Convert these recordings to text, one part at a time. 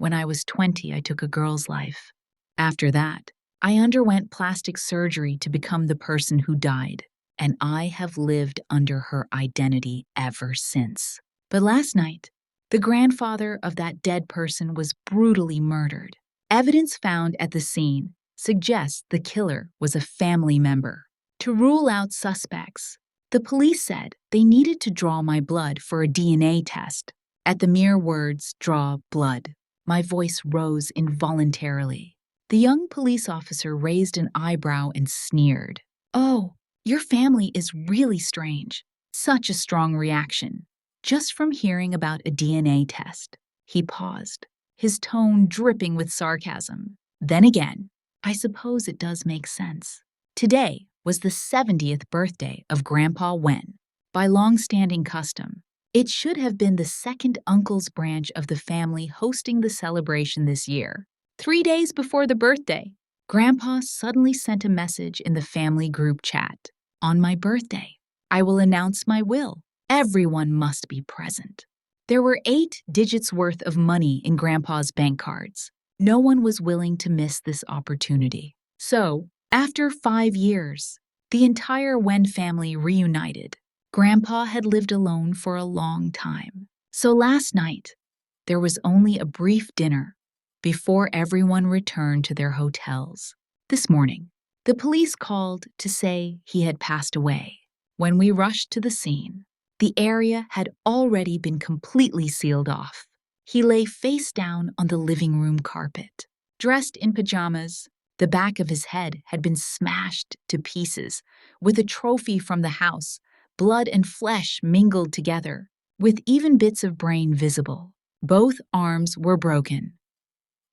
When I was 20, I took a girl's life. After that, I underwent plastic surgery to become the person who died, and I have lived under her identity ever since. But last night, the grandfather of that dead person was brutally murdered. Evidence found at the scene suggests the killer was a family member. To rule out suspects, the police said they needed to draw my blood for a DNA test. At the mere words, "draw blood," my voice rose involuntarily. The young police officer raised an eyebrow and sneered. "Oh, your family is really strange. Such a strong reaction, just from hearing about a DNA test." He paused, his tone dripping with sarcasm. Then again, I suppose it does make sense. Today was the 70th birthday of Grandpa Wen. By long-standing custom, it should have been the second uncle's branch of the family hosting the celebration this year. 3 days before the birthday, Grandpa suddenly sent a message in the family group chat. "On my birthday, I will announce my will. Everyone must be present." There were 8 digits worth of money in Grandpa's bank cards. No one was willing to miss this opportunity. So, after 5 years, the entire Wen family reunited. Grandpa had lived alone for a long time. So last night, there was only a brief dinner before everyone returned to their hotels. This morning, the police called to say he had passed away. When we rushed to the scene, the area had already been completely sealed off. He lay face down on the living room carpet. Dressed in pajamas, the back of his head had been smashed to pieces, with a trophy from the house, blood and flesh mingled together, with even bits of brain visible. Both arms were broken.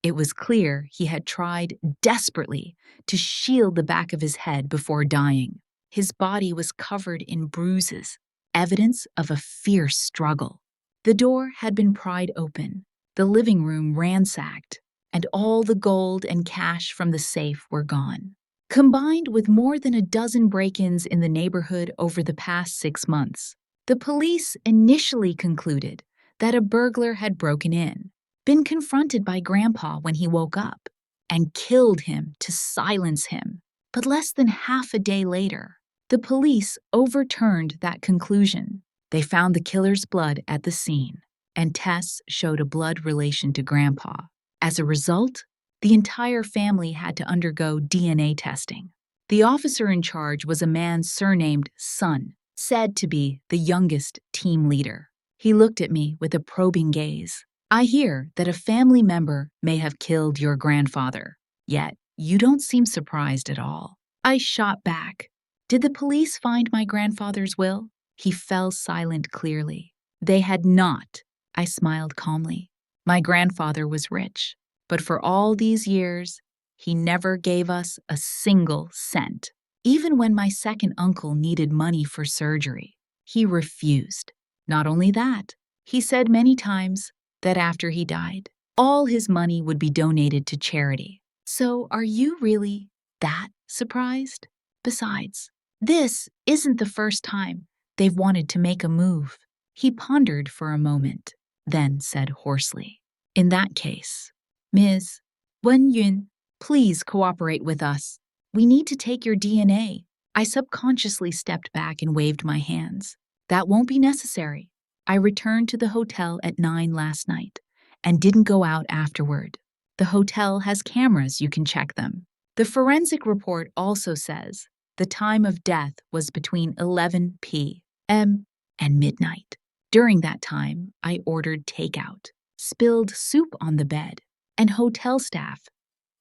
It was clear he had tried desperately to shield the back of his head before dying. His body was covered in bruises, evidence of a fierce struggle. The door had been pried open, the living room ransacked, and all the gold and cash from the safe were gone. Combined with more than a dozen break-ins in the neighborhood over the past 6 months, the police initially concluded that a burglar had broken in, been confronted by Grandpa when he woke up, and killed him to silence him. But less than half a day later, the police overturned that conclusion. They found the killer's blood at the scene, and tests showed a blood relation to Grandpa. As a result, the entire family had to undergo DNA testing. The officer in charge was a man surnamed Sun, said to be the youngest team leader. He looked at me with a probing gaze. "I hear that a family member may have killed your grandfather, yet you don't seem surprised at all." I shot back. "Did the police find my grandfather's will?" He fell silent clearly. "They had not." I smiled calmly. "My grandfather was rich, but for all these years, he never gave us a single cent. Even when my second uncle needed money for surgery, he refused. Not only that, he said many times that after he died, all his money would be donated to charity. So are you really that surprised? Besides, this isn't the first time they've wanted to make a move." He pondered for a moment, then said hoarsely, "In that case, Ms. Wen Yun, please cooperate with us. We need to take your DNA." I subconsciously stepped back and waved my hands. "That won't be necessary. I returned to the hotel at 9 last night and didn't go out afterward. The hotel has cameras, you can check them." The forensic report also says the time of death was between 11 p.m. and midnight. During that time, I ordered takeout, spilled soup on the bed, and hotel staff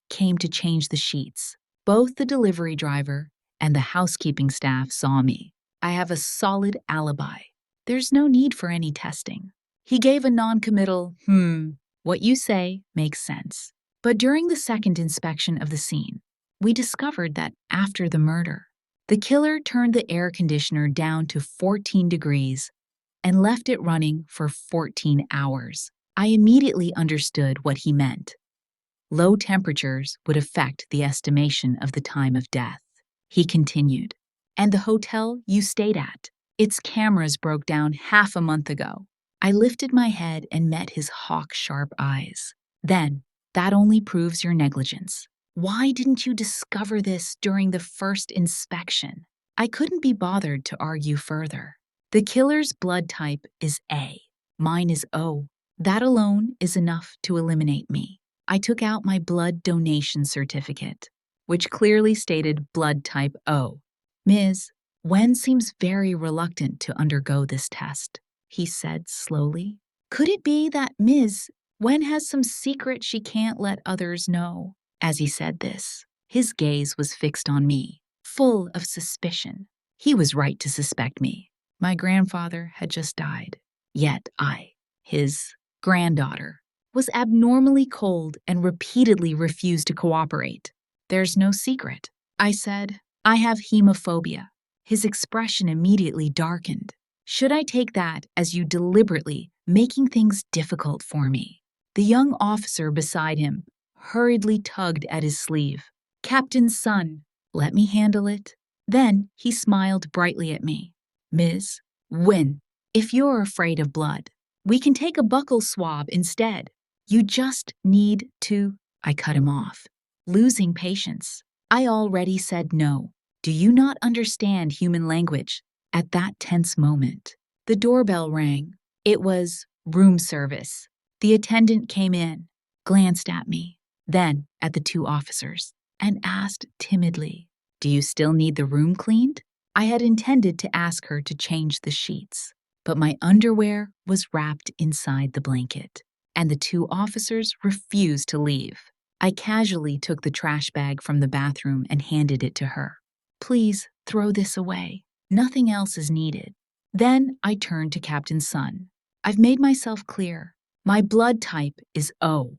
came to change the sheets. Both the delivery driver and the housekeeping staff saw me. I have a solid alibi. There's no need for any testing. He gave a non-committal, what you say makes sense. But during the second inspection of the scene, we discovered that after the murder, the killer turned the air conditioner down to 14 degrees and left it running for 14 hours. I immediately understood what he meant. Low temperatures would affect the estimation of the time of death. He continued, "And the hotel you stayed at, its cameras broke down half a month ago." I lifted my head and met his hawk-sharp eyes. Then, that only proves your negligence. Why didn't you discover this during the first inspection? I couldn't be bothered to argue further. The killer's blood type is A. Mine is O. That alone is enough to eliminate me. I took out my blood donation certificate, which clearly stated blood type O. Ms. Wen seems very reluctant to undergo this test, he said slowly. Could it be that Ms. Wen has some secret she can't let others know? As he said this, his gaze was fixed on me, full of suspicion. He was right to suspect me. My grandfather had just died. Yet I, his granddaughter, was abnormally cold and repeatedly refused to cooperate. There's no secret, I said. I have hemophobia. His expression immediately darkened. Should I take that as you deliberately making things difficult for me? The young officer beside him hurriedly tugged at his sleeve. Captain's son, let me handle it. Then he smiled brightly at me. Ms. Wen, if you're afraid of blood, we can take a buccal swab instead. You just need to. I cut him off, losing patience. I already said no. Do you not understand human language? At that tense moment, the doorbell rang. It was room service. The attendant came in, glanced at me, then at the two officers, and asked timidly, Do you still need the room cleaned? I had intended to ask her to change the sheets, but my underwear was wrapped inside the blanket, and the two officers refused to leave. I casually took the trash bag from the bathroom and handed it to her. Please throw this away. Nothing else is needed. Then I turned to Captain Sun. I've made myself clear. My blood type is O.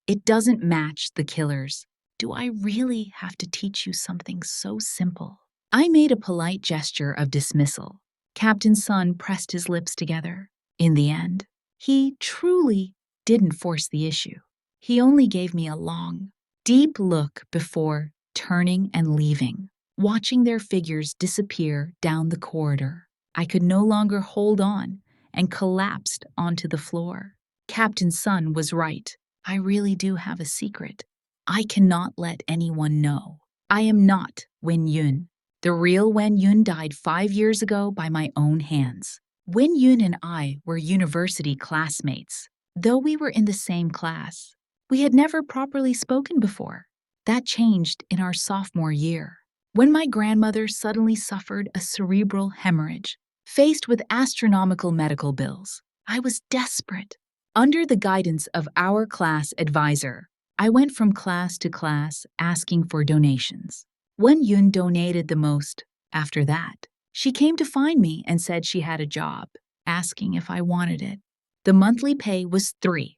It doesn't match the killer's. Do I really have to teach you something so simple? I made a polite gesture of dismissal. Captain Sun pressed his lips together. In the end, he truly didn't force the issue. He only gave me a long, deep look before turning and leaving, watching their figures disappear down the corridor. I could no longer hold on and collapsed onto the floor. Captain Sun was right. I really do have a secret. I cannot let anyone know. I am not Wen Yun. The real Wen Yun died 5 years ago by my own hands. Wen Yun and I were university classmates. Though we were in the same class, we had never properly spoken before. That changed in our sophomore year, when my grandmother suddenly suffered a cerebral hemorrhage. Faced with astronomical medical bills, I was desperate. Under the guidance of our class advisor, I went from class to class asking for donations. Wen Yun donated the most. After that, she came to find me and said she had a job, asking if I wanted it. The monthly pay was 3.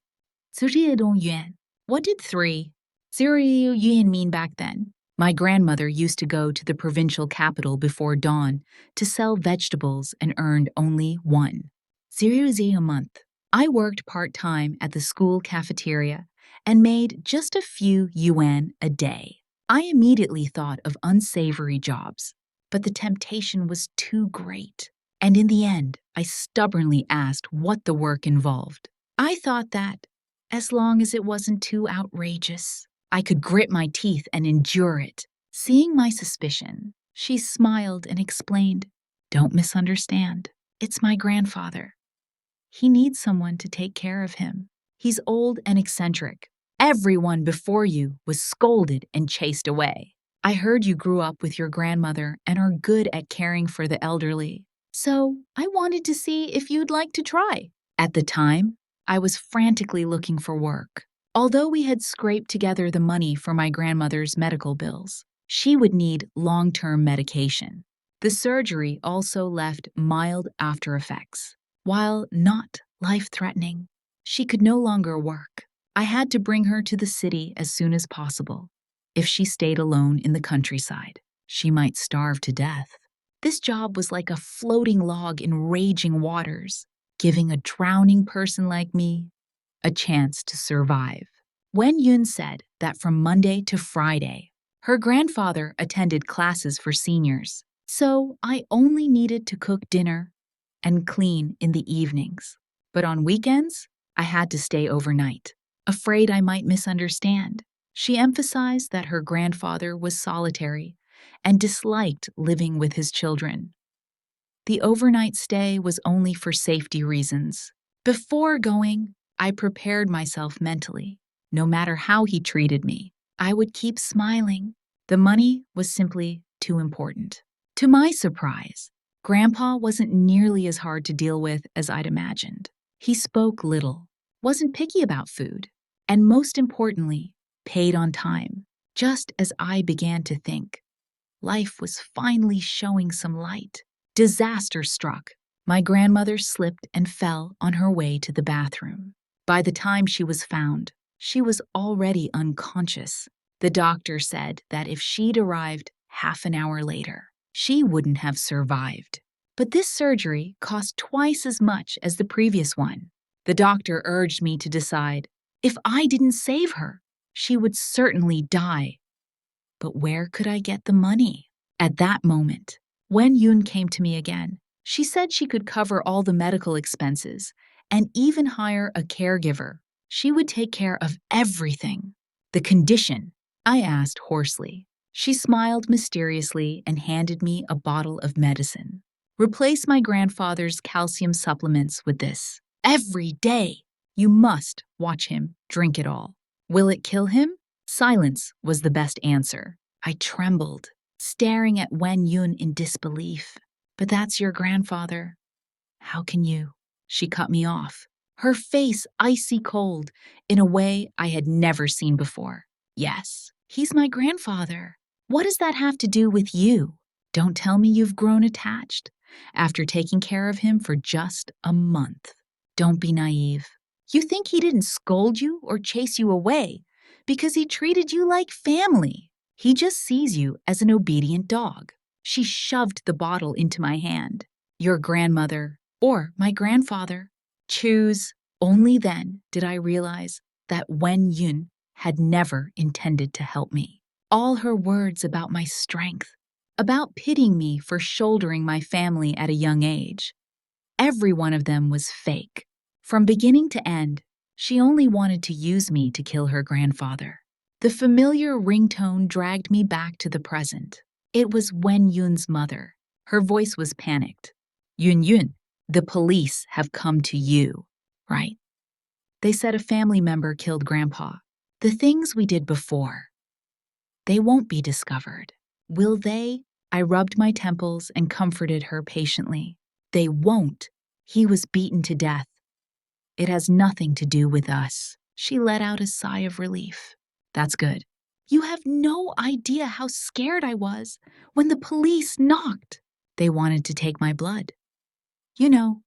3 yuan. What did 3 yuan mean back then? My grandmother used to go to the provincial capital before dawn to sell vegetables and earned only 1 a month. I worked part-time at the school cafeteria and made just a few yuan a day. I immediately thought of unsavory jobs, but the temptation was too great. And in the end, I stubbornly asked what the work involved. I thought that, as long as it wasn't too outrageous, I could grit my teeth and endure it. Seeing my suspicion, she smiled and explained, Don't misunderstand. It's my grandfather. He needs someone to take care of him. He's old and eccentric. Everyone before you was scolded and chased away. I heard you grew up with your grandmother and are good at caring for the elderly. So I wanted to see if you'd like to try. At the time, I was frantically looking for work. Although we had scraped together the money for my grandmother's medical bills, she would need long-term medication. The surgery also left mild after effects. While not life-threatening, she could no longer work. I had to bring her to the city as soon as possible. If she stayed alone in the countryside, she might starve to death. This job was like a floating log in raging waters, giving a drowning person like me a chance to survive. Wen Yun said that from Monday to Friday, her grandfather attended classes for seniors, so I only needed to cook dinner and clean in the evenings. But on weekends, I had to stay overnight. afraid I might misunderstand. She emphasized that her grandfather was solitary and disliked living with his children. The overnight stay was only for safety reasons. Before going, I prepared myself mentally. No matter how he treated me, I would keep smiling. The money was simply too important. To my surprise, Grandpa wasn't nearly as hard to deal with as I'd imagined. He spoke little, wasn't picky about food, and most importantly, paid on time. Just as I began to think, life was finally showing some light. Disaster struck. My grandmother slipped and fell on her way to the bathroom. By the time she was found, she was already unconscious. The doctor said that if she'd arrived half an hour later, she wouldn't have survived. But this surgery cost twice as much as the previous one. The doctor urged me to decide, if I didn't save her, she would certainly die. But where could I get the money? At that moment, when Yoon came to me again, she said she could cover all the medical expenses and even hire a caregiver. She would take care of everything. The condition? I asked hoarsely. She smiled mysteriously and handed me a bottle of medicine. Replace my grandfather's calcium supplements with this. Every day. You must watch him drink it all. Will it kill him? Silence was the best answer. I trembled, staring at Wen Yun in disbelief. But that's your grandfather. How can you? She cut me off, her face icy cold in a way I had never seen before. Yes, he's my grandfather. What does that have to do with you? Don't tell me you've grown attached after taking care of him for just a month. Don't be naive. You think he didn't scold you or chase you away because he treated you like family. He just sees you as an obedient dog. She shoved the bottle into my hand. Your grandmother or my grandfather. Choose. Only then did I realize that Wen Yun had never intended to help me. All her words about my strength, about pitying me for shouldering my family at a young age, every one of them was fake. From beginning to end, she only wanted to use me to kill her grandfather. The familiar ringtone dragged me back to the present. It was Wen Yun's mother. Her voice was panicked. Yun Yun, the police have come to you, right? They said a family member killed Grandpa. The things we did before, they won't be discovered. Will they? I rubbed my temples and comforted her patiently. They won't. He was beaten to death. It has nothing to do with us. She let out a sigh of relief. That's good. You have no idea how scared I was when the police knocked. They wanted to take my blood. You know,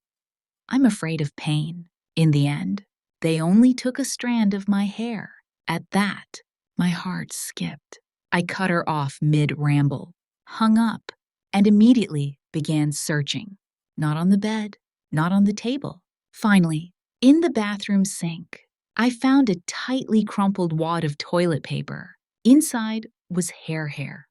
I'm afraid of pain. In the end, they only took a strand of my hair. At that, my heart skipped. I cut her off mid-ramble, hung up, and immediately began searching. Not on the bed, not on the table. Finally, in the bathroom sink, I found a tightly crumpled wad of toilet paper. Inside was hair.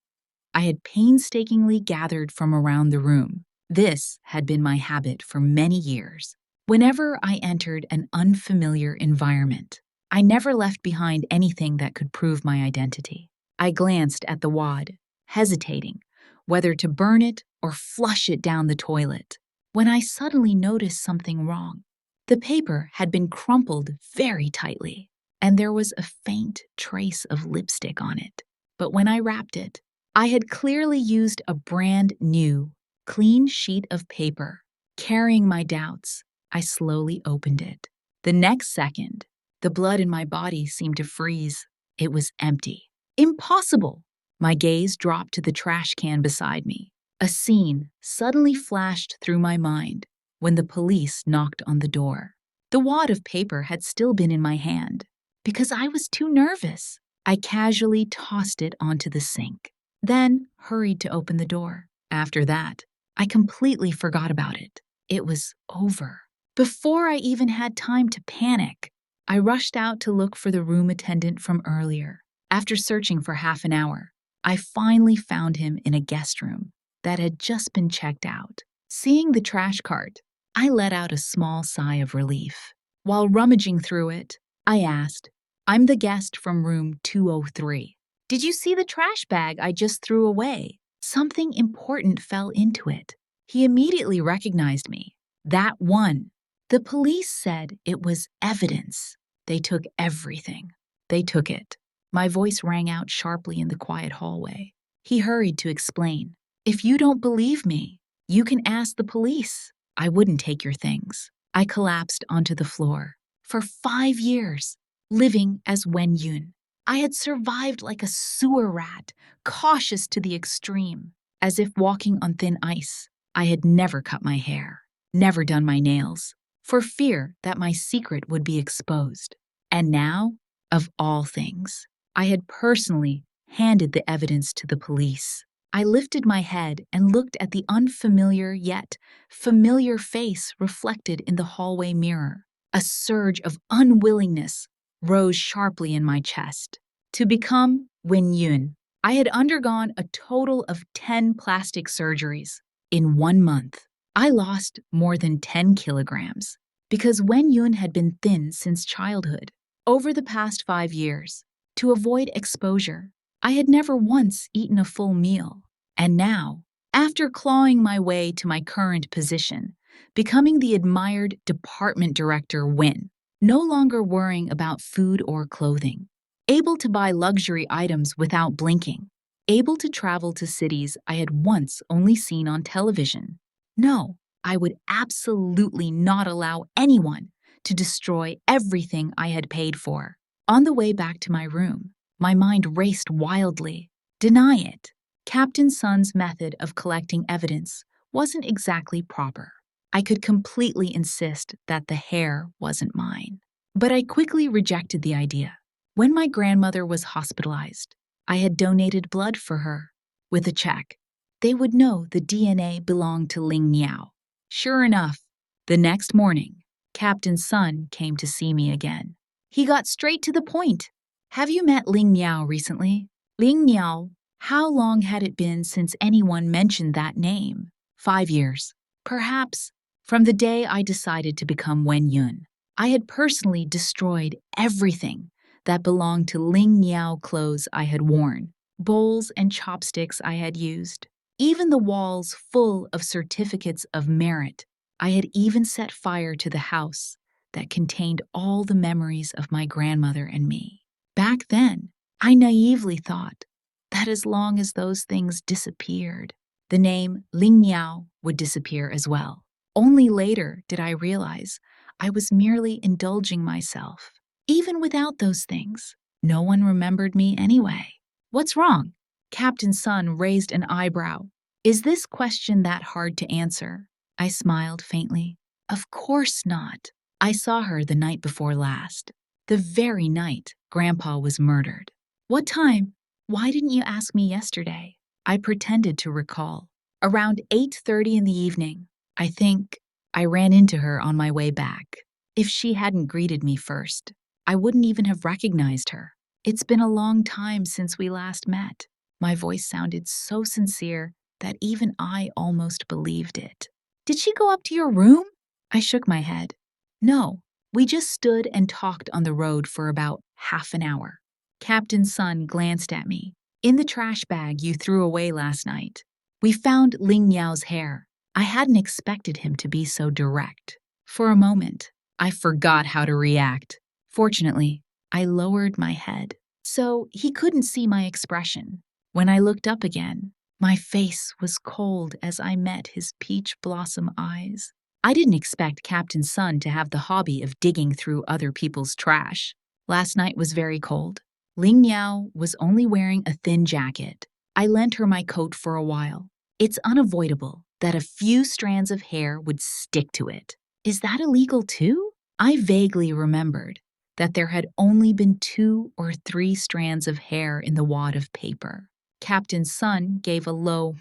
I had painstakingly gathered from around the room. This had been my habit for many years. Whenever I entered an unfamiliar environment, I never left behind anything that could prove my identity. I glanced at the wad, hesitating whether to burn it or flush it down the toilet, when I suddenly noticed something wrong. The paper had been crumpled very tightly, and there was a faint trace of lipstick on it. But when I wrapped it, I had clearly used a brand new, clean sheet of paper. Carrying my doubts, I slowly opened it. The next second, the blood in my body seemed to freeze. It was empty. Impossible! My gaze dropped to the trash can beside me. A scene suddenly flashed through my mind when the police knocked on the door. The wad of paper had still been in my hand. Because I was too nervous, I casually tossed it onto the sink, then hurried to open the door. After that, I completely forgot about it. It was over. Before I even had time to panic, I rushed out to look for the room attendant from earlier. After searching for half an hour, I finally found him in a guest room that had just been checked out. Seeing the trash cart, I let out a small sigh of relief. While rummaging through it, I asked, I'm the guest from room 203. Did you see the trash bag I just threw away? Something important fell into it. He immediately recognized me. That one. The police said it was evidence. They took everything. They took it. My voice rang out sharply in the quiet hallway. He hurried to explain. If you don't believe me, you can ask the police. I wouldn't take your things. I collapsed onto the floor. For 5 years, living as Wen Yun, I had survived like a sewer rat, cautious to the extreme, as if walking on thin ice. I had never cut my hair, never done my nails, for fear that my secret would be exposed. And now, of all things, I had personally handed the evidence to the police. I lifted my head and looked at the unfamiliar yet familiar face reflected in the hallway mirror. A surge of unwillingness rose sharply in my chest. To become Wen Yun, I had undergone a total of 10 plastic surgeries. In 1 month, I lost more than 10 kilograms because Wen Yun had been thin since childhood. Over the past 5 years, to avoid exposure, I had never once eaten a full meal. And now, after clawing my way to my current position, becoming the admired department director Wen, no longer worrying about food or clothing, able to buy luxury items without blinking, able to travel to cities I had once only seen on television. No, I would absolutely not allow anyone to destroy everything I had paid for. On the way back to my room, my mind raced wildly. Deny it. Captain Sun's method of collecting evidence wasn't exactly proper. I could completely insist that the hair wasn't mine. But I quickly rejected the idea. When my grandmother was hospitalized, I had donated blood for her. With a check, they would know the DNA belonged to Ling Niao. Sure enough, the next morning, Captain Sun came to see me again. He got straight to the point. Have you met Ling Niao recently? Ling Niao, how long had it been since anyone mentioned that name? 5 years. Perhaps. From the day I decided to become Wen Yun, I had personally destroyed everything that belonged to Ling Niao clothes I had worn, bowls and chopsticks I had used, even the walls full of certificates of merit. I had even set fire to the house that contained all the memories of my grandmother and me. Back then, I naively thought that as long as those things disappeared, the name Ling Niao would disappear as well. Only later did I realize I was merely indulging myself. Even without those things, no one remembered me anyway. What's wrong? Captain Sun raised an eyebrow. Is this question that hard to answer? I smiled faintly. Of course not. I saw her the night before last. The very night Grandpa was murdered. What time? Why didn't you ask me yesterday? I pretended to recall. Around 8:30 in the evening. I think I ran into her on my way back. If she hadn't greeted me first, I wouldn't even have recognized her. It's been a long time since we last met. My voice sounded so sincere that even I almost believed it. Did she go up to your room? I shook my head. No, we just stood and talked on the road for about half an hour. Captain Sun glanced at me. In the trash bag you threw away last night, we found Ling Niao's hair. I hadn't expected him to be so direct. For a moment, I forgot how to react. Fortunately, I lowered my head, so he couldn't see my expression. When I looked up again, my face was cold as I met his peach blossom eyes. I didn't expect Captain Sun to have the hobby of digging through other people's trash. Last night was very cold. Ling Niao was only wearing a thin jacket. I lent her my coat for a while. It's unavoidable that a few strands of hair would stick to it. Is that illegal too? I vaguely remembered that there had only been 2 or 3 strands of hair in the wad of paper. Captain Sun gave a low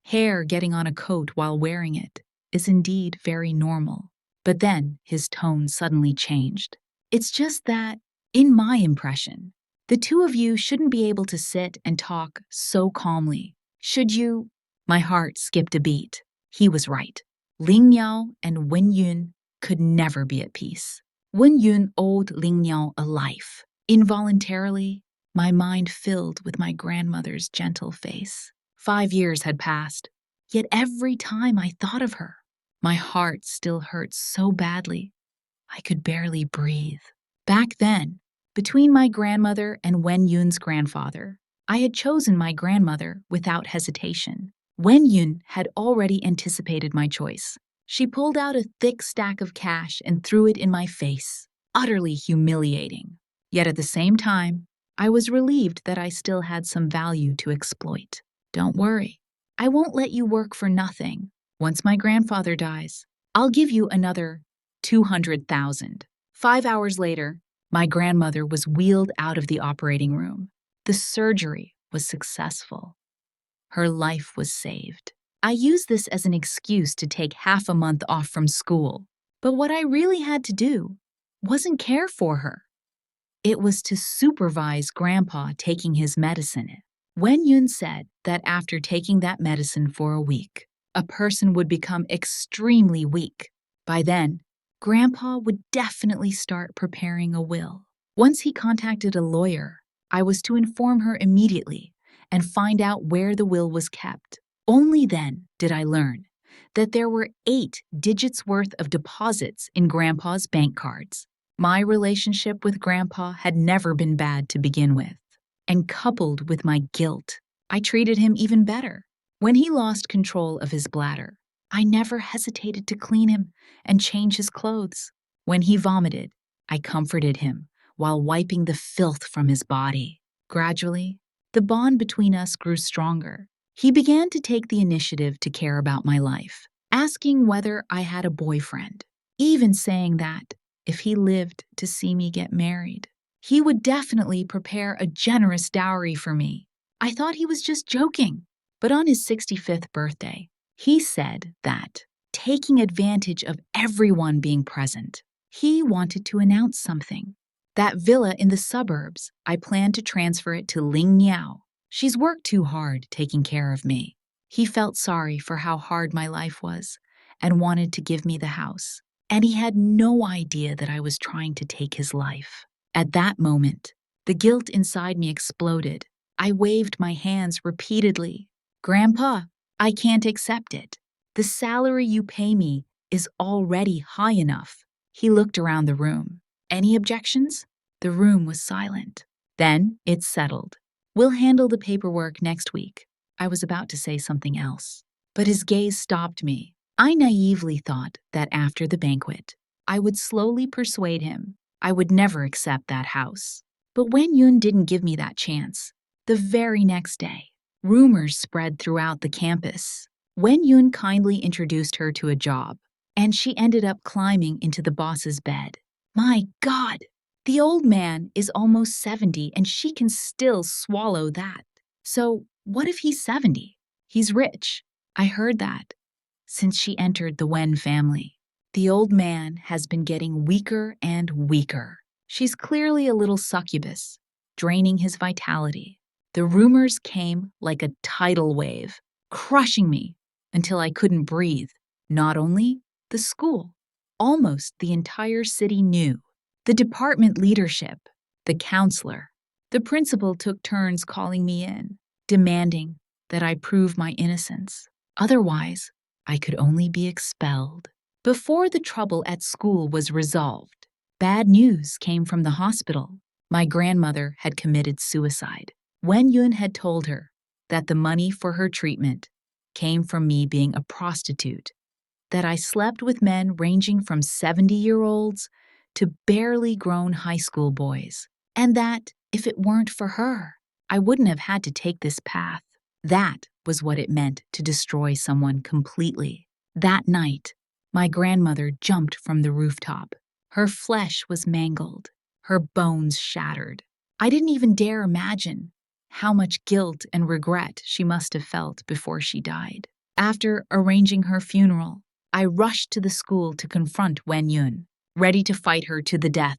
Hair getting on a coat while wearing it is indeed very normal. But then his tone suddenly changed. It's just that, in my impression, the two of you shouldn't be able to sit and talk so calmly. Should you? My heart skipped a beat. He was right. Ling Niao and Wen Yun could never be at peace. Wen Yun owed Ling Niao a life. Involuntarily, my mind filled with my grandmother's gentle face. 5 years had passed, yet every time I thought of her, my heart still hurt so badly I could barely breathe. Back then, between my grandmother and Wen Yun's grandfather, I had chosen my grandmother without hesitation. Wen Yun had already anticipated my choice. She pulled out a thick stack of cash and threw it in my face, utterly humiliating. Yet at the same time, I was relieved that I still had some value to exploit. Don't worry, I won't let you work for nothing. Once my grandfather dies, I'll give you another 200,000. 5 hours later, my grandmother was wheeled out of the operating room. The surgery was successful. Her life was saved. I used this as an excuse to take half a month off from school. But what I really had to do wasn't care for her. It was to supervise Grandpa taking his medicine. Wen Yun said that after taking that medicine for a week, a person would become extremely weak. By then, Grandpa would definitely start preparing a will. Once he contacted a lawyer, I was to inform her immediately and find out where the will was kept. Only then did I learn that there were 8 digits worth of deposits in Grandpa's bank cards. My relationship with Grandpa had never been bad to begin with, and coupled with my guilt, I treated him even better. When he lost control of his bladder, I never hesitated to clean him and change his clothes. When he vomited, I comforted him while wiping the filth from his body. Gradually, the bond between us grew stronger. He began to take the initiative to care about my life, asking whether I had a boyfriend, even saying that if he lived to see me get married, he would definitely prepare a generous dowry for me. I thought he was just joking, but on his 65th birthday, he said that, taking advantage of everyone being present, he wanted to announce something. That villa in the suburbs, I plan to transfer it to Ling Niao. She's worked too hard taking care of me. He felt sorry for how hard my life was and wanted to give me the house. And he had no idea that I was trying to take his life. At that moment, the guilt inside me exploded. I waved my hands repeatedly. Grandpa, I can't accept it. The salary you pay me is already high enough. He looked around the room. Any objections? The room was silent. Then it's settled. We'll handle the paperwork next week. I was about to say something else, but his gaze stopped me. I naively thought that after the banquet, I would slowly persuade him I would never accept that house. But Wen Yun didn't give me that chance. The very next day, rumors spread throughout the campus. Wen Yun kindly introduced her to a job, and she ended up climbing into the boss's bed. My God! The old man is almost 70 and she can still swallow that. So, what if he's 70? He's rich. I heard that. Since she entered the Wen family, the old man has been getting weaker and weaker. She's clearly a little succubus, draining his vitality. The rumors came like a tidal wave, crushing me until I couldn't breathe. Not only the school, almost the entire city knew. The department leadership, the counselor, the principal took turns calling me in, demanding that I prove my innocence. Otherwise, I could only be expelled. Before the trouble at school was resolved, bad news came from the hospital. My grandmother had committed suicide. Wen Yun had told her that the money for her treatment came from me being a prostitute, that I slept with men ranging from 70-year-olds to barely grown high school boys, and that if it weren't for her, I wouldn't have had to take this path. That was what it meant to destroy someone completely. That night, my grandmother jumped from the rooftop. Her flesh was mangled, her bones shattered. I didn't even dare imagine how much guilt and regret she must have felt before she died. After arranging her funeral, I rushed to the school to confront Wen Yun, ready to fight her to the death.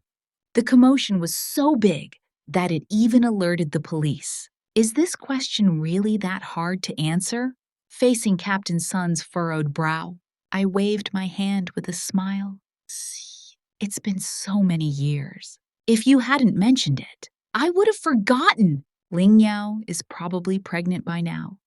The commotion was so big that it even alerted the police. Is this question really that hard to answer? Facing Captain Sun's furrowed brow, I waved my hand with a smile. See, it's been so many years. If you hadn't mentioned it, I would have forgotten. Ling Yao is probably pregnant by now.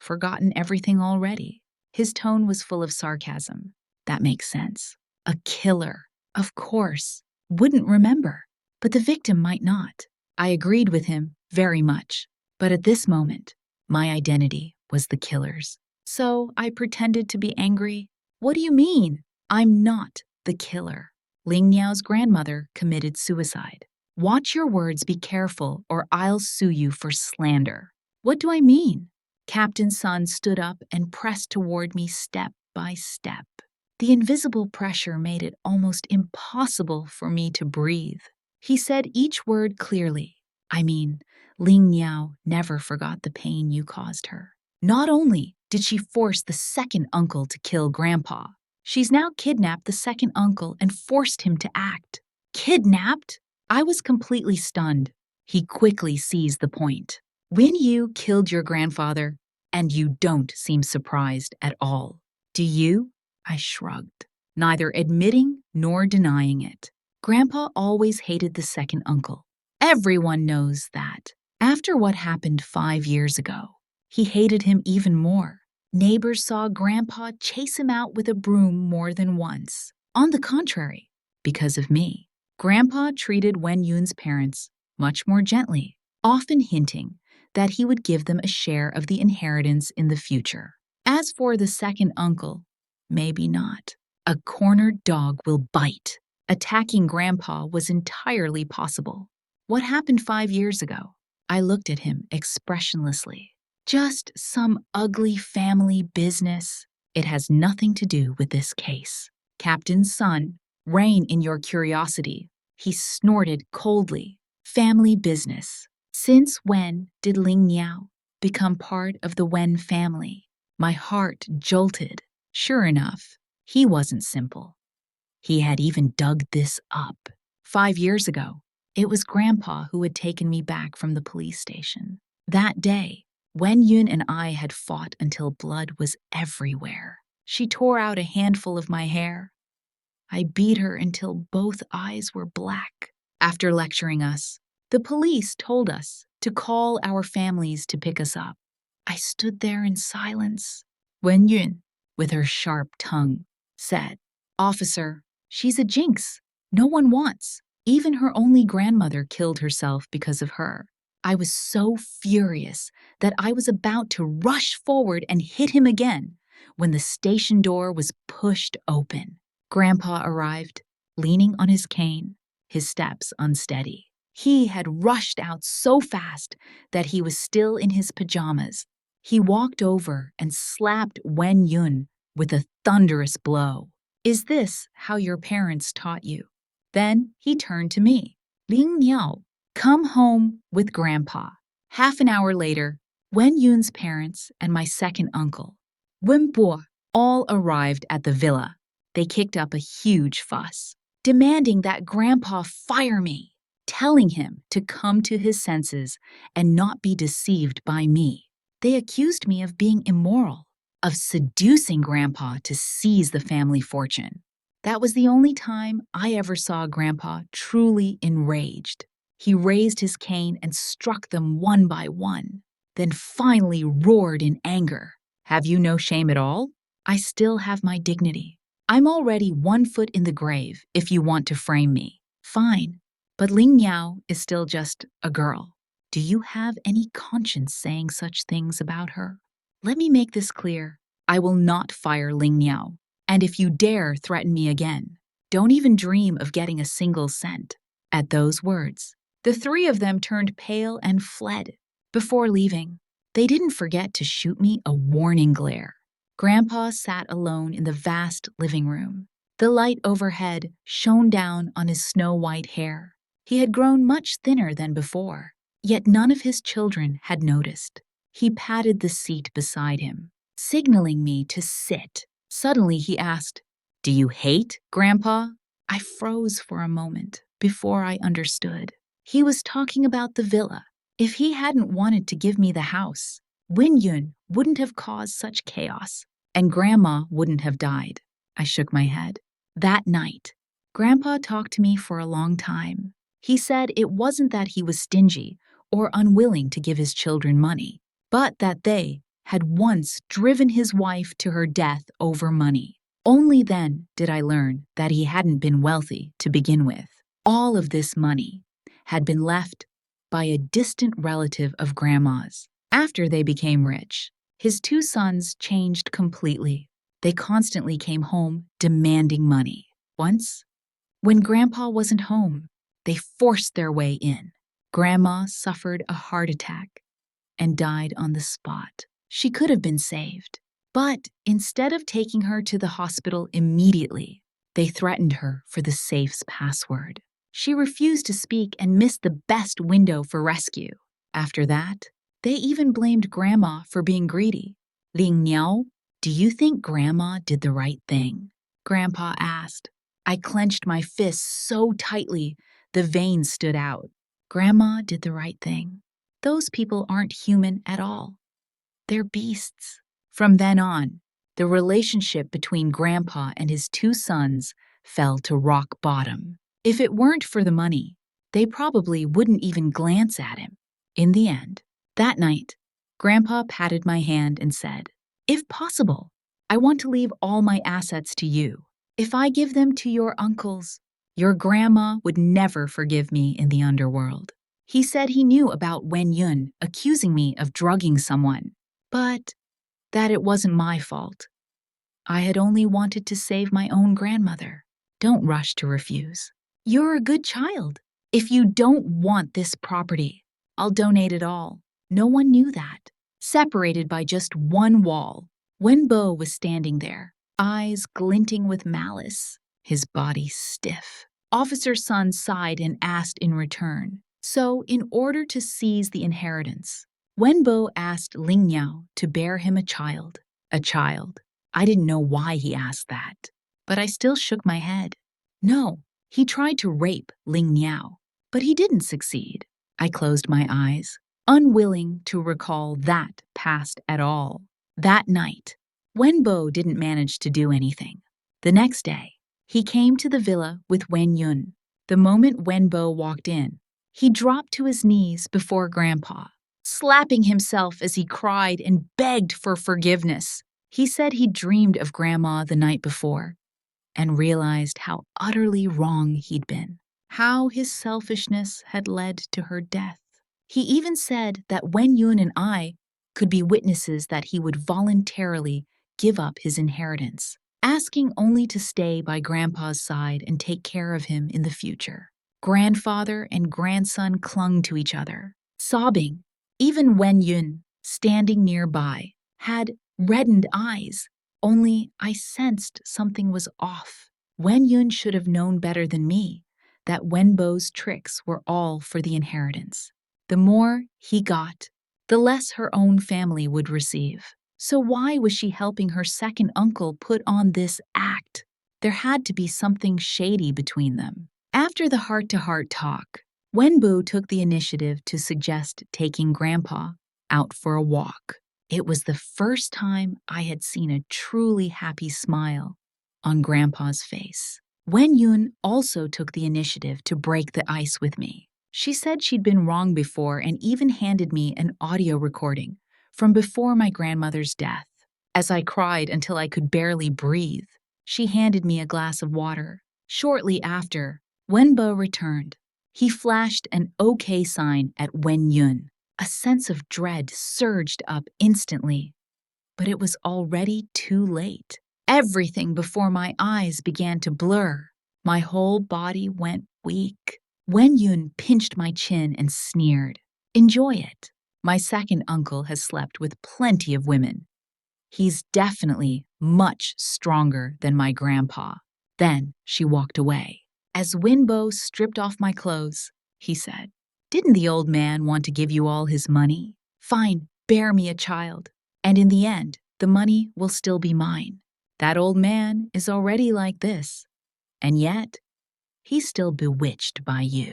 Forgotten everything already. His tone was full of sarcasm. That makes sense. A killer, of course, wouldn't remember, but the victim might not. I agreed with him very much, but at this moment, my identity was the killer's. So I pretended to be angry. What do you mean? I'm not the killer. Ling Niao's grandmother committed suicide. Watch your words, be careful, or I'll sue you for slander. What do I mean? Captain Sun stood up and pressed toward me step by step. The invisible pressure made it almost impossible for me to breathe. He said each word clearly. I mean, Ling Niao never forgot the pain you caused her. Not only did she force the second uncle to kill Grandpa, she's now kidnapped the second uncle and forced him to act. Kidnapped? I was completely stunned. He quickly seized the point. When you killed your grandfather, and you don't seem surprised at all. Do you? I shrugged, neither admitting nor denying it. Grandpa always hated the second uncle. Everyone knows that. After what happened 5 years ago, he hated him even more. Neighbors saw Grandpa chase him out with a broom more than once. On the contrary, because of me, Grandpa treated Wen Yun's parents much more gently, often hinting that he would give them a share of the inheritance in the future. As for the second uncle, maybe not. A cornered dog will bite. Attacking Grandpa was entirely possible. What happened 5 years ago? I looked at him expressionlessly. Just some ugly family business. It has nothing to do with this case. Captain Sun, rein in your curiosity. He snorted coldly. Family business. Since when did Ling Niao become part of the Wen family? My heart jolted. Sure enough, he wasn't simple. He had even dug this up. 5 years ago, it was Grandpa who had taken me back from the police station. That day, Wen Yun and I had fought until blood was everywhere. She tore out a handful of my hair. I beat her until both eyes were black. After lecturing us, the police told us to call our families to pick us up. I stood there in silence. Wen Yun, with her sharp tongue, said, "Officer, she's a jinx. No one wants. Even her only grandmother killed herself because of her." I was so furious that I was about to rush forward and hit him again when the station door was pushed open. Grandpa arrived, leaning on his cane, his steps unsteady. He had rushed out so fast that he was still in his pajamas. He walked over and slapped Wen Yun with a thunderous blow. "Is this how your parents taught you?" Then he turned to me. "Ling Niao, come home with Grandpa." Half an hour later, Wen Yun's parents and my second uncle, Wen Bo, all arrived at the villa. They kicked up a huge fuss, demanding that Grandpa fire me, telling him to come to his senses and not be deceived by me. They accused me of being immoral, of seducing Grandpa to seize the family fortune. That was the only time I ever saw Grandpa truly enraged. He raised his cane and struck them one by one, then finally roared in anger. "Have you no shame at all?" "I still have my dignity. I'm already 1 foot in the grave if you want to frame me. Fine, but Ling Niao is still just a girl. Do you have any conscience saying such things about her? Let me make this clear. I will not fire Ling Niao. And if you dare threaten me again, don't even dream of getting a single cent." At those words, the three of them turned pale and fled. Before leaving, they didn't forget to shoot me a warning glare. Grandpa sat alone in the vast living room. The light overhead shone down on his snow-white hair. He had grown much thinner than before, yet none of his children had noticed. He patted the seat beside him, signaling me to sit. Suddenly he asked, "Do you hate Grandpa?" I froze for a moment before I understood. He was talking about the villa. If he hadn't wanted to give me the house, Wen Yun wouldn't have caused such chaos, and Grandma wouldn't have died. I shook my head. That night, Grandpa talked to me for a long time. He said it wasn't that he was stingy or unwilling to give his children money, but that they had once driven his wife to her death over money. Only then did I learn that he hadn't been wealthy to begin with. All of this money had been left by a distant relative of Grandma's. After they became rich, his two sons changed completely. They constantly came home demanding money. Once, when Grandpa wasn't home, they forced their way in. Grandma suffered a heart attack and died on the spot. She could have been saved, but instead of taking her to the hospital immediately, they threatened her for the safe's password. She refused to speak and missed the best window for rescue. After that, they even blamed Grandma for being greedy. Ling Niao, do you think Grandma did the right thing? Grandpa asked. I clenched my fists so tightly the veins stood out. Grandma did the right thing. Those people aren't human at all. They're beasts. From then on, the relationship between Grandpa and his two sons fell to rock bottom. If it weren't for the money, they probably wouldn't even glance at him. In the end, that night, Grandpa patted my hand and said, if possible, I want to leave all my assets to you. If I give them to your uncles, your grandma would never forgive me in the underworld. He said he knew about Wen Yun accusing me of drugging someone, but that it wasn't my fault. I had only wanted to save my own grandmother. Don't rush to refuse. You're a good child. If you don't want this property, I'll donate it all. No one knew that. Separated by just one wall, Wenbo was standing there, eyes glinting with malice, his body stiff. Officer Sun sighed and asked in return. So, in order to seize the inheritance, Wenbo asked Ling Niao to bear him a child. A child. I didn't know why he asked that, but I still shook my head. No, he tried to rape Ling Niao, but he didn't succeed. I closed my eyes, unwilling to recall that past at all. That night, Wenbo didn't manage to do anything. The next day, he came to the villa with Wen Yun. The moment Wenbo walked in, he dropped to his knees before Grandpa, slapping himself as he cried and begged for forgiveness. He said he dreamed of Grandma the night before and realized how utterly wrong he'd been, how his selfishness had led to her death. He even said that Wen Yun and I could be witnesses that he would voluntarily give up his inheritance, asking only to stay by Grandpa's side and take care of him in the future. Grandfather and grandson clung to each other, sobbing. Even Wen Yun, standing nearby, had reddened eyes. Only I sensed something was off. Wen Yun should have known better than me that Wenbo's tricks were all for the inheritance. The more he got, the less her own family would receive. So why was she helping her second uncle put on this act? There had to be something shady between them. After the heart-to-heart talk, Wenbo took the initiative to suggest taking Grandpa out for a walk. It was the first time I had seen a truly happy smile on Grandpa's face. Wen Yun also took the initiative to break the ice with me. She said she'd been wrong before and even handed me an audio recording from before my grandmother's death. As I cried until I could barely breathe, she handed me a glass of water. Shortly after, Wenbo returned. He flashed an OK sign at Wen Yun. A sense of dread surged up instantly, but it was already too late. Everything before my eyes began to blur. My whole body went weak. Wen Yun pinched my chin and sneered. Enjoy it. My second uncle has slept with plenty of women. He's definitely much stronger than my grandpa. Then she walked away. As Wenbo stripped off my clothes, he said, didn't the old man want to give you all his money? Fine, bear me a child. And in the end, the money will still be mine. That old man is already like this. And yet, he's still bewitched by you.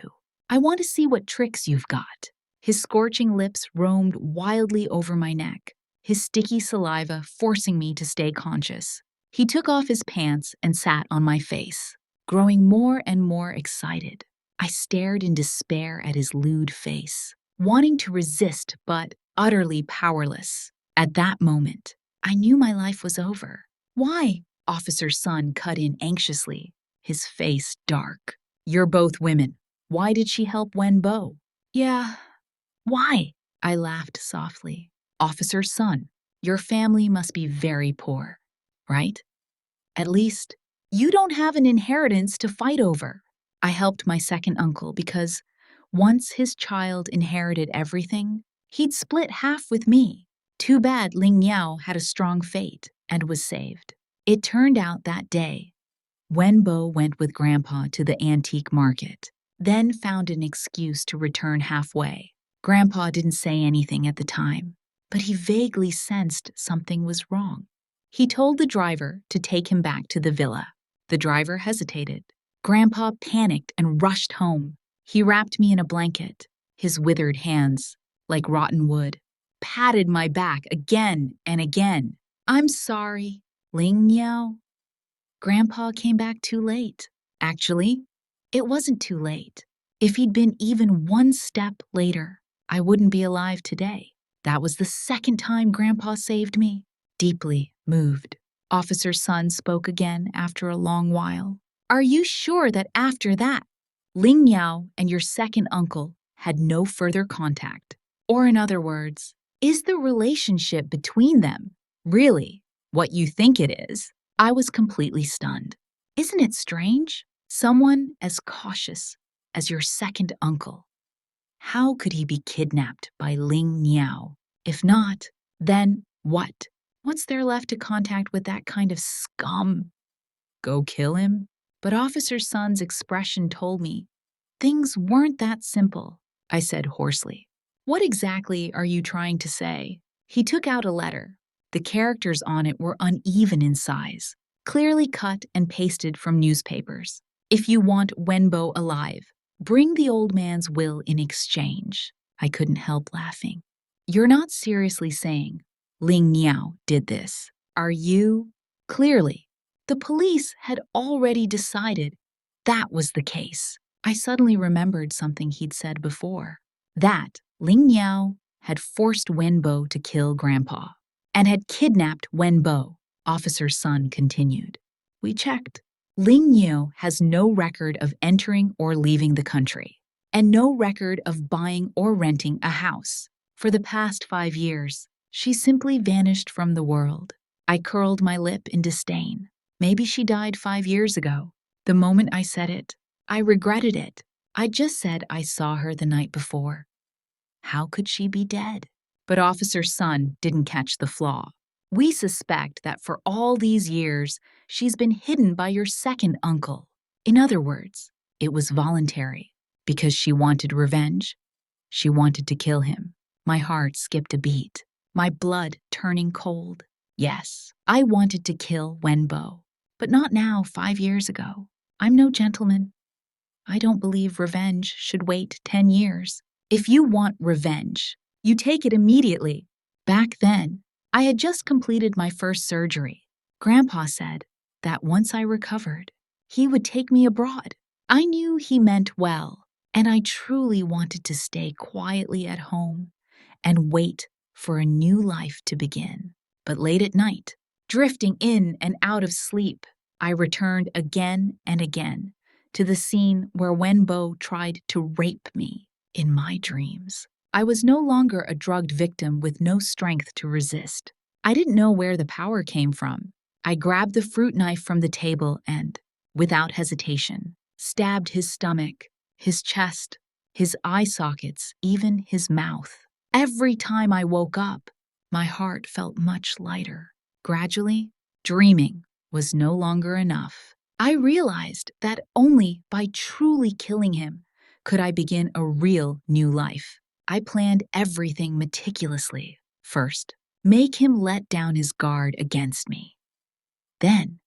I want to see what tricks you've got. His scorching lips roamed wildly over my neck, his sticky saliva forcing me to stay conscious. He took off his pants and sat on my face, growing more and more excited. I stared in despair at his lewd face, wanting to resist but utterly powerless. At that moment, I knew my life was over. Why? Officer's son cut in anxiously, his face dark. You're both women. Why did she help Wenbo? Yeah. Why? I laughed softly. Officer's son, your family must be very poor, right? At least, you don't have an inheritance to fight over. I helped my second uncle because once his child inherited everything, he'd split half with me. Too bad Ling Yao had a strong fate and was saved. It turned out that day, Wenbo went with Grandpa to the antique market, then found an excuse to return halfway. Grandpa didn't say anything at the time, but he vaguely sensed something was wrong. He told the driver to take him back to the villa. The driver hesitated. Grandpa panicked and rushed home. He wrapped me in a blanket. His withered hands, like rotten wood, patted my back again and again. I'm sorry, Ling Yao. Grandpa came back too late. Actually, it wasn't too late. If he'd been even one step later, I wouldn't be alive today. That was the second time Grandpa saved me. Deeply moved, Officer's son spoke again after a long while. Are you sure that after that, Ling Yao and your second uncle had no further contact? Or in other words, is the relationship between them really what you think it is? I was completely stunned. Isn't it strange? Someone as cautious as your second uncle. How could he be kidnapped by Ling Yao? If not, then what? What's there left to contact with that kind of scum? Go kill him? But Officer's son's expression told me things weren't that simple, I said hoarsely. What exactly are you trying to say? He took out a letter. The characters on it were uneven in size, clearly cut and pasted from newspapers. If you want Wenbo alive, bring the old man's will in exchange. I couldn't help laughing. You're not seriously saying Ling Niao did this, are you? Clearly, the police had already decided that was the case. I suddenly remembered something he'd said before. That Ling Niao had forced Wenbo to kill Grandpa and had kidnapped Wenbo, Officer's son continued. We checked. Ling Niao has no record of entering or leaving the country, and no record of buying or renting a house. For the past 5 years, she simply vanished from the world. I curled my lip in disdain. Maybe she died 5 years ago. The moment I said it, I regretted it. I just said I saw her the night before. How could she be dead? But Officer's son didn't catch the flaw. We suspect that for all these years, she's been hidden by your second uncle. In other words, it was voluntary. Because she wanted revenge. She wanted to kill him. My heart skipped a beat, my blood turning cold. Yes, I wanted to kill Wenbo, but not now, 5 years ago. I'm no gentleman. I don't believe revenge should wait 10 years. If you want revenge, you take it immediately. Back then, I had just completed my first surgery. Grandpa said that once I recovered, he would take me abroad. I knew he meant well, and I truly wanted to stay quietly at home and wait for a new life to begin. But late at night, drifting in and out of sleep, I returned again and again to the scene where Wenbo tried to rape me in my dreams. I was no longer a drugged victim with no strength to resist. I didn't know where the power came from. I grabbed the fruit knife from the table and, without hesitation, stabbed his stomach, his chest, his eye sockets, even his mouth. Every time I woke up, my heart felt much lighter. Gradually, dreaming was no longer enough. I realized that only by truly killing him could I begin a real new life. I planned everything meticulously. First, make him let down his guard against me. Then,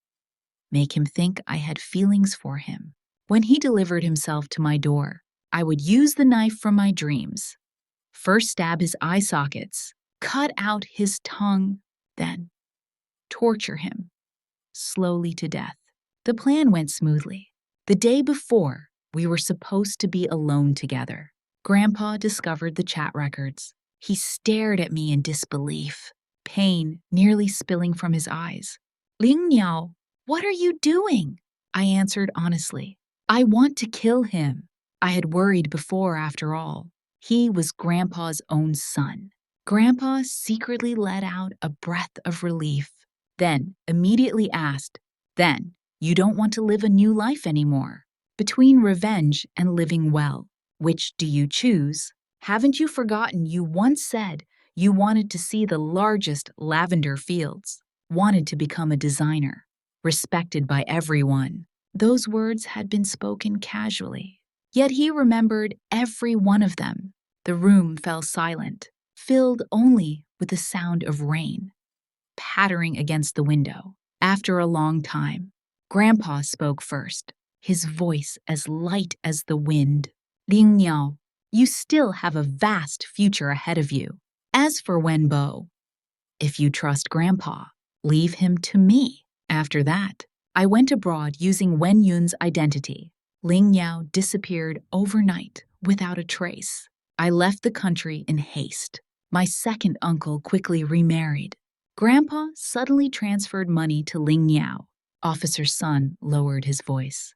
make him think I had feelings for him. When he delivered himself to my door, I would use the knife from my dreams. First stab his eye sockets, cut out his tongue, then torture him, slowly to death. The plan went smoothly. The day before, We were supposed to be alone together. Grandpa discovered the chat records. He stared at me in disbelief, pain nearly spilling from his eyes. Ling Niao, what are you doing? I answered honestly. I want to kill him. I had worried before, after all. He was Grandpa's own son. Grandpa secretly let out a breath of relief, then immediately asked, Then, you don't want to live a new life anymore? Between revenge and living well, which do you choose? Haven't you forgotten you once said you wanted to see the largest lavender fields, wanted to become a designer, respected by everyone? Those words had been spoken casually, yet he remembered every one of them. The room fell silent, filled only with the sound of rain pattering against the window. After a long time, Grandpa spoke first, his voice as light as the wind. Ling Niao, you still have a vast future ahead of you. As for Wenbo, if you trust Grandpa, leave him to me. After that, I went abroad using Wen Yun's identity. Ling Niao disappeared overnight without a trace. I left the country in haste. My second uncle quickly remarried. Grandpa suddenly transferred money to Ling Niao. Officer Sun lowered his voice.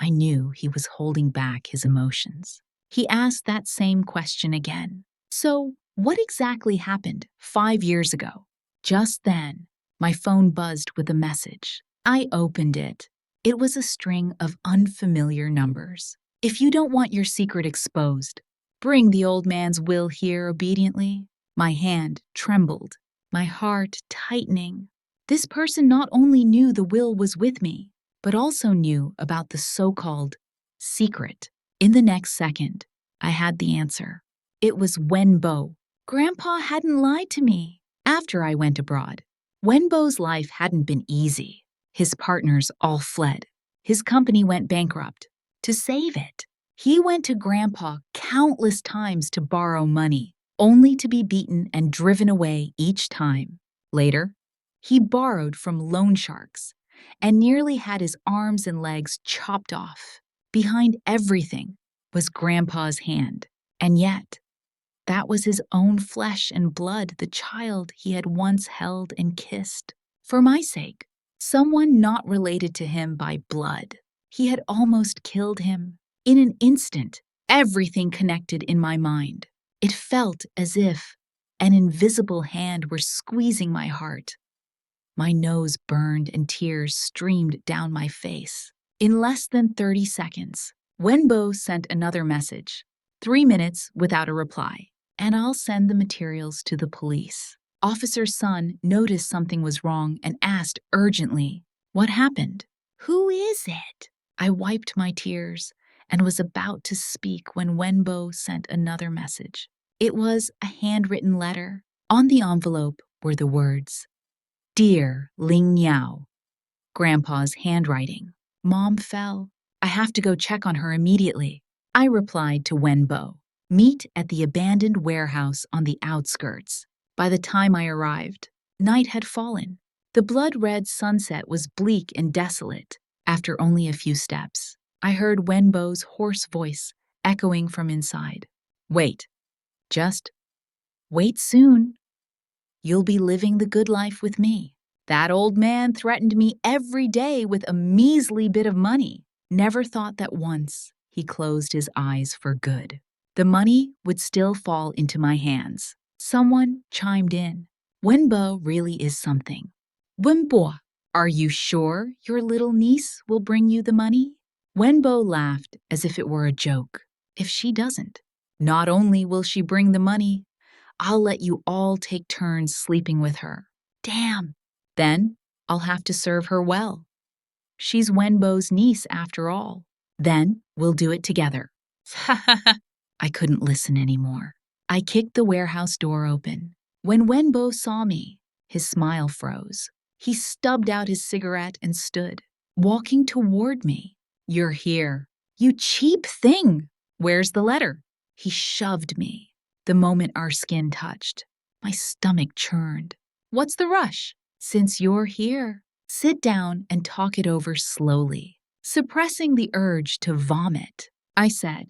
I knew he was holding back his emotions. He asked that same question again. So, what exactly happened 5 years ago? Just then, my phone buzzed with a message. I opened it. It was a string of unfamiliar numbers. If you don't want your secret exposed, bring the old man's will here obediently. My hand trembled, my heart tightening. This person not only knew the will was with me, but also knew about the so-called secret. In the next second, I had the answer. It was Wenbo. Grandpa hadn't lied to me. After I went abroad, Wenbo's life hadn't been easy. His partners all fled. His company went bankrupt. To save it, he went to Grandpa countless times to borrow money, only to be beaten and driven away each time. Later, he borrowed from loan sharks and nearly had his arms and legs chopped off. Behind everything was Grandpa's hand, and yet, that was his own flesh and blood, the child he had once held and kissed. For my sake, someone not related to him by blood. He had almost killed him. In an instant, everything connected in my mind. It felt as if an invisible hand were squeezing my heart. My nose burned and tears streamed down my face. In less than 30 seconds, Wenbo sent another message. 3 minutes without a reply, and I'll send the materials to the police. Officer Sun noticed something was wrong and asked urgently, What happened? Who is it? I wiped my tears and was about to speak when Wenbo sent another message. It was a handwritten letter. On the envelope were the words, Dear Ling Niao. Grandpa's handwriting. Mom fell. I have to go check on her immediately. I replied to Wenbo. Meet at the abandoned warehouse on the outskirts. By the time I arrived, night had fallen. The blood-red sunset was bleak and desolate. After only a few steps, I heard Wenbo's hoarse voice echoing from inside. Wait. Just wait soon. You'll be living the good life with me. That old man threatened me every day with a measly bit of money. Never thought that once he closed his eyes for good. The money would still fall into my hands. Someone chimed in. Wenbo really is something. Wenbo, are you sure your little niece will bring you the money? Wenbo laughed as if it were a joke. If she doesn't, not only will she bring the money, I'll let you all take turns sleeping with her. Damn. Then I'll have to serve her well. She's Wenbo's niece after all. Then we'll do it together. I couldn't listen anymore. I kicked the warehouse door open. When Wenbo saw me, his smile froze. He stubbed out his cigarette and stood, walking toward me. You're here. You cheap thing. Where's the letter? He shoved me. The moment our skin touched, my stomach churned. What's the rush? Since you're here, sit down and talk it over slowly. suppressing the urge to vomit. I said,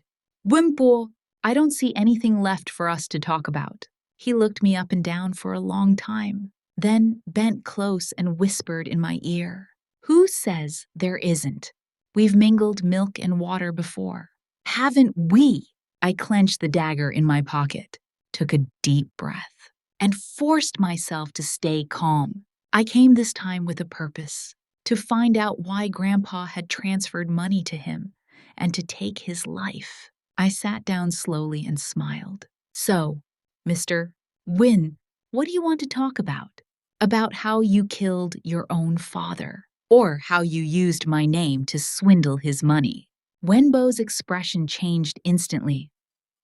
Wimpo, I don't see anything left for us to talk about. He looked me up and down for a long time, then bent close and whispered in my ear, Who says there isn't? We've mingled milk and water before. Haven't we? I clenched the dagger in my pocket, took a deep breath, and forced myself to stay calm. I came this time with a purpose, to find out why Grandpa had transferred money to him and to take his life. I sat down slowly and smiled. So, Mr. Win, what do you want to talk about? About how you killed your own father, or how you used my name to swindle his money. Wenbo's expression changed instantly.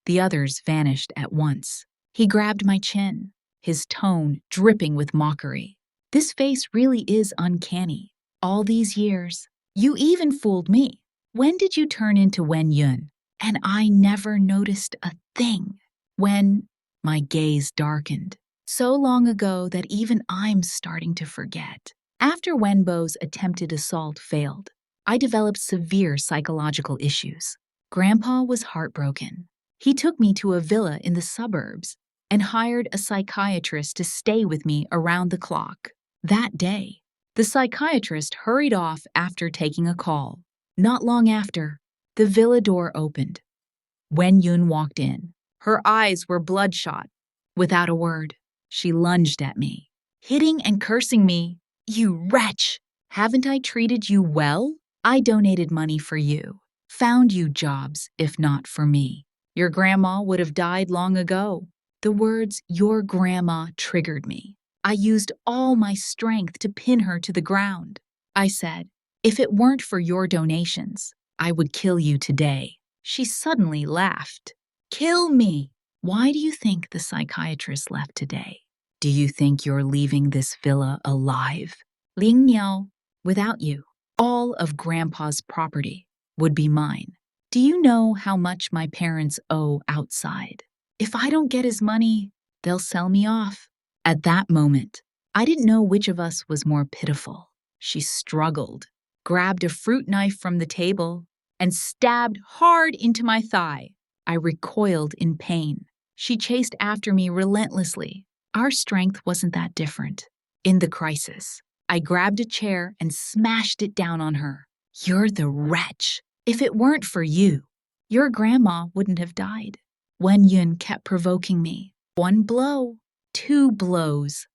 The others vanished at once. He grabbed my chin, his tone dripping with mockery. This face really is uncanny. All these years, you even fooled me. When did you turn into Wen Yun? And I never noticed a thing. When my gaze darkened, so long ago that even I'm starting to forget. After Wenbo's attempted assault failed, I developed severe psychological issues. Grandpa was heartbroken. He took me to a villa in the suburbs and hired a psychiatrist to stay with me around the clock. That day, the psychiatrist hurried off after taking a call. Not long after, the villa door opened. Wen Yun walked in. Her eyes were bloodshot. Without a word, she lunged at me, hitting and cursing me. You wretch! Haven't I treated you well? I donated money for you, found you jobs if not for me. Your grandma would have died long ago. The words, your grandma, triggered me. I used all my strength to pin her to the ground. I said, if it weren't for your donations, I would kill you today. She suddenly laughed. Kill me! Why do you think the psychiatrist left today? Do you think you're leaving this villa alive? Ling Niao, without you, all of Grandpa's property would be mine. Do you know how much my parents owe outside? If I don't get his money, they'll sell me off. At that moment, I didn't know which of us was more pitiful. She struggled, grabbed a fruit knife from the table, and stabbed hard into my thigh. I recoiled in pain. She chased after me relentlessly. Our strength wasn't that different. In the crisis, I grabbed a chair and smashed it down on her. You're the wretch. If it weren't for you, your grandma wouldn't have died. Wen Yun kept provoking me. One blow, two blows.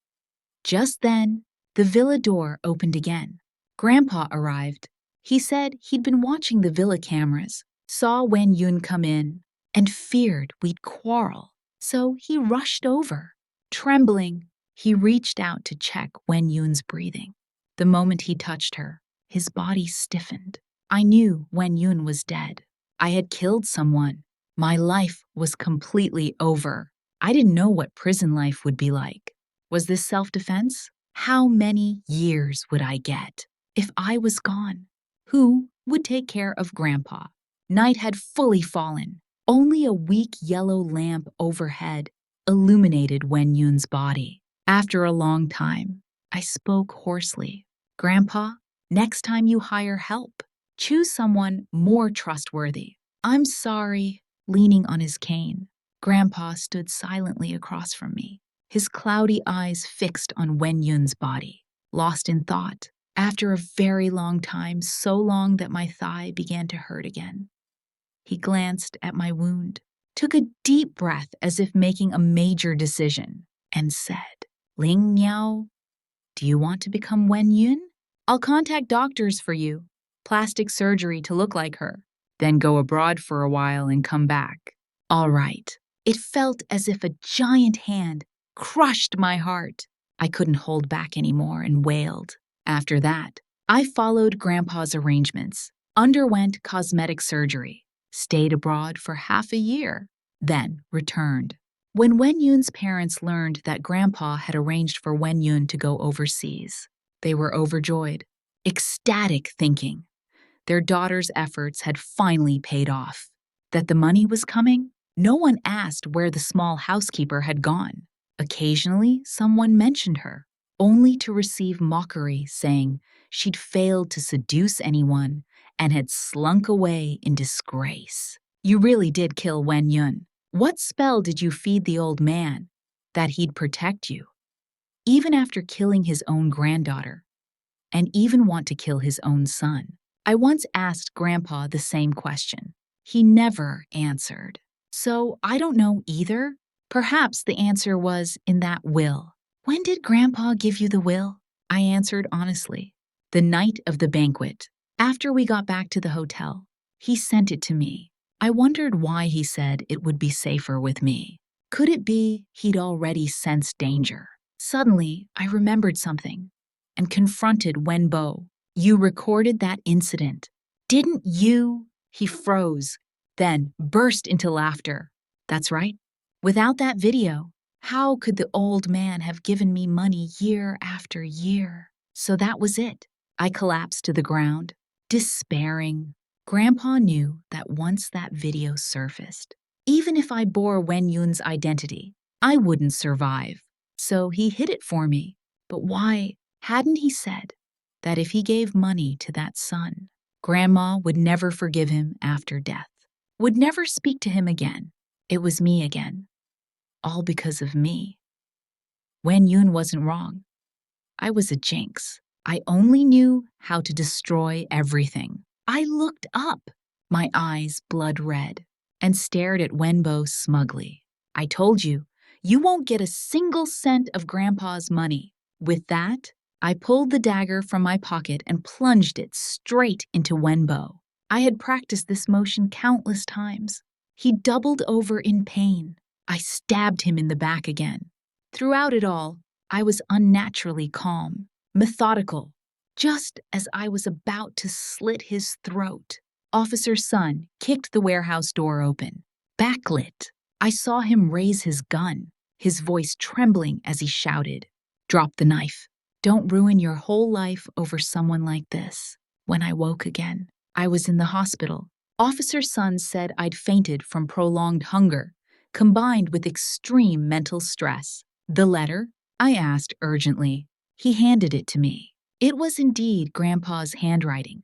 Just then, the villa door opened again. Grandpa arrived. He said he'd been watching the villa cameras, saw Wen Yun come in, and feared we'd quarrel. So he rushed over. Trembling, he reached out to check Wen Yun's breathing. The moment he touched her, his body stiffened. I knew Wen Yun was dead. I had killed someone. My life was completely over. I didn't know what prison life would be like. Was this self-defense? How many years would I get? If I was gone, who would take care of Grandpa? Night had fully fallen. Only a weak yellow lamp overhead illuminated Wen Yun's body. After a long time, I spoke hoarsely. Grandpa, next time you hire help, choose someone more trustworthy. I'm sorry. Leaning on his cane, Grandpa stood silently across from me, his cloudy eyes fixed on Wen Yun's body. Lost in thought, after a very long time, so long that my thigh began to hurt again. He glanced at my wound, took a deep breath as if making a major decision, and said, Ling Niao, do you want to become Wen Yun? I'll contact doctors for you, plastic surgery to look like her. Then go abroad for a while and come back. All right. It felt as if a giant hand crushed my heart. I couldn't hold back anymore and wailed. After that, I followed Grandpa's arrangements, underwent cosmetic surgery, stayed abroad for half a year, then returned. When Wen Yun's parents learned that Grandpa had arranged for Wen Yun to go overseas, they were overjoyed, ecstatic, thinking their daughter's efforts had finally paid off. That the money was coming? No one asked where the small housekeeper had gone. Occasionally, someone mentioned her, only to receive mockery saying she'd failed to seduce anyone and had slunk away in disgrace. You really did kill Wen Yun. What spell did you feed the old man that he'd protect you, even after killing his own granddaughter, and even want to kill his own son? I once asked Grandpa the same question. He never answered. So I don't know either. Perhaps the answer was in that will. When did Grandpa give you the will? I answered honestly. The night of the banquet. After we got back to the hotel, he sent it to me. I wondered why he said it would be safer with me. Could it be he'd already sensed danger? Suddenly, I remembered something and confronted Wenbo. You recorded that incident, didn't you? He froze, then burst into laughter. That's right. Without that video, how could the old man have given me money year after year? So that was it. I collapsed to the ground, despairing. Grandpa knew that once that video surfaced, even if I bore Wen Yun's identity, I wouldn't survive. So he hid it for me. But why hadn't he said that if he gave money to that son, Grandma would never forgive him after death, would never speak to him again? It was me again. All because of me. Wen Yun wasn't wrong. I was a jinx. I only knew how to destroy everything. I looked up, my eyes blood red, and stared at Wenbo smugly. I told you, you won't get a single cent of Grandpa's money. With that, I pulled the dagger from my pocket and plunged it straight into Wenbo. I had practiced this motion countless times. He doubled over in pain. I stabbed him in the back again. Throughout it all, I was unnaturally calm, methodical. Just as I was about to slit his throat, Officer Sun kicked the warehouse door open. Backlit, I saw him raise his gun, his voice trembling as he shouted, "Drop the knife. Don't ruin your whole life over someone like this." When I woke again, I was in the hospital. Officer Sun said I'd fainted from prolonged hunger, combined with extreme mental stress. The letter? I asked urgently. He handed it to me. It was indeed Grandpa's handwriting.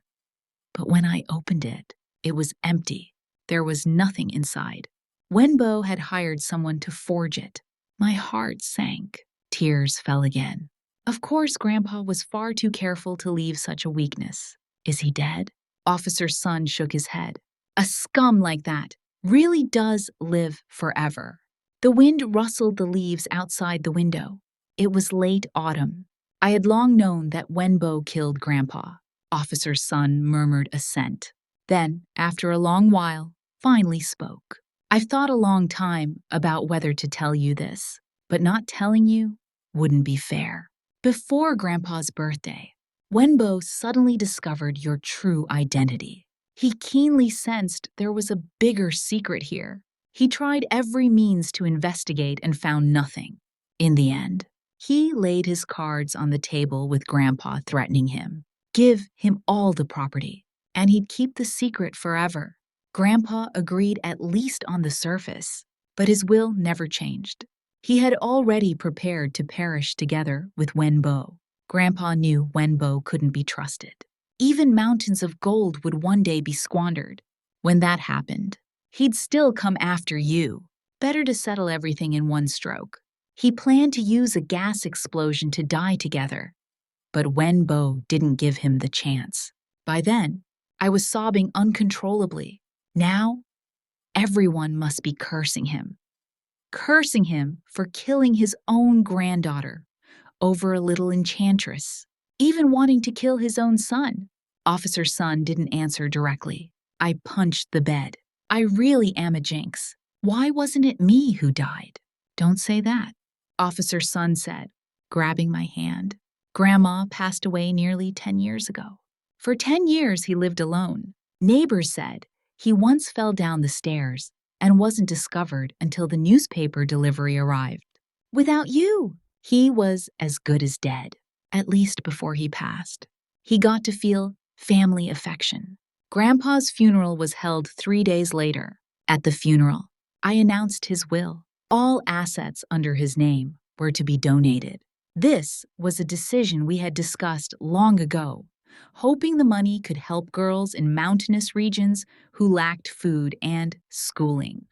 But when I opened it, it was empty. There was nothing inside. Wenbo had hired someone to forge it. My heart sank. Tears fell again. Of course, Grandpa was far too careful to leave such a weakness. Is he dead? Officer Sun shook his head. A scum like that really does live forever. The wind rustled the leaves outside the window. It was late autumn. I had long known that Wenbo killed Grandpa. Officer Sun murmured assent. Then, after a long while, finally spoke. I've thought a long time about whether to tell you this, but not telling you wouldn't be fair. Before Grandpa's birthday, Wenbo suddenly discovered your true identity. He keenly sensed there was a bigger secret here. He tried every means to investigate and found nothing. In the end, he laid his cards on the table with Grandpa threatening him. Give him all the property, and he'd keep the secret forever. Grandpa agreed at least on the surface, but his will never changed. He had already prepared to perish together with Wenbo. Grandpa knew Wenbo couldn't be trusted. Even mountains of gold would one day be squandered. When that happened, he'd still come after you. Better to settle everything in one stroke. He planned to use a gas explosion to die together. But Wenbo didn't give him the chance. By then, I was sobbing uncontrollably. Now, everyone must be cursing him. Cursing him for killing his own granddaughter over a little enchantress, even wanting to kill his own son. Officer Sun didn't answer directly. I punched the bed. I really am a jinx. Why wasn't it me who died? Don't say that, Officer Sun said, grabbing my hand. Grandma passed away nearly 10 years ago. For 10 years, he lived alone. Neighbors said he once fell down the stairs and wasn't discovered until the newspaper delivery arrived. Without you, he was as good as dead, at least before he passed. He got to feel family affection. Grandpa's funeral was held 3 days later. At the funeral, I announced his will. All assets under his name were to be donated. This was a decision we had discussed long ago, hoping the money could help girls in mountainous regions who lacked food and schooling.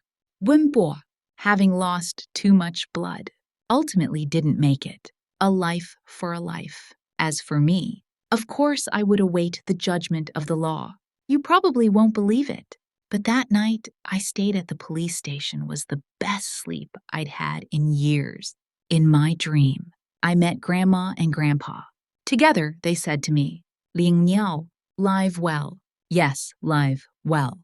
Wimbo, having lost too much blood, ultimately didn't make it. A life for a life. As for me, of course I would await the judgment of the law. You probably won't believe it, but that night I stayed at the police station was the best sleep I'd had in years. In my dream, I met Grandma and Grandpa. Together, they said to me, Ling Niao, live well. Yes, live well.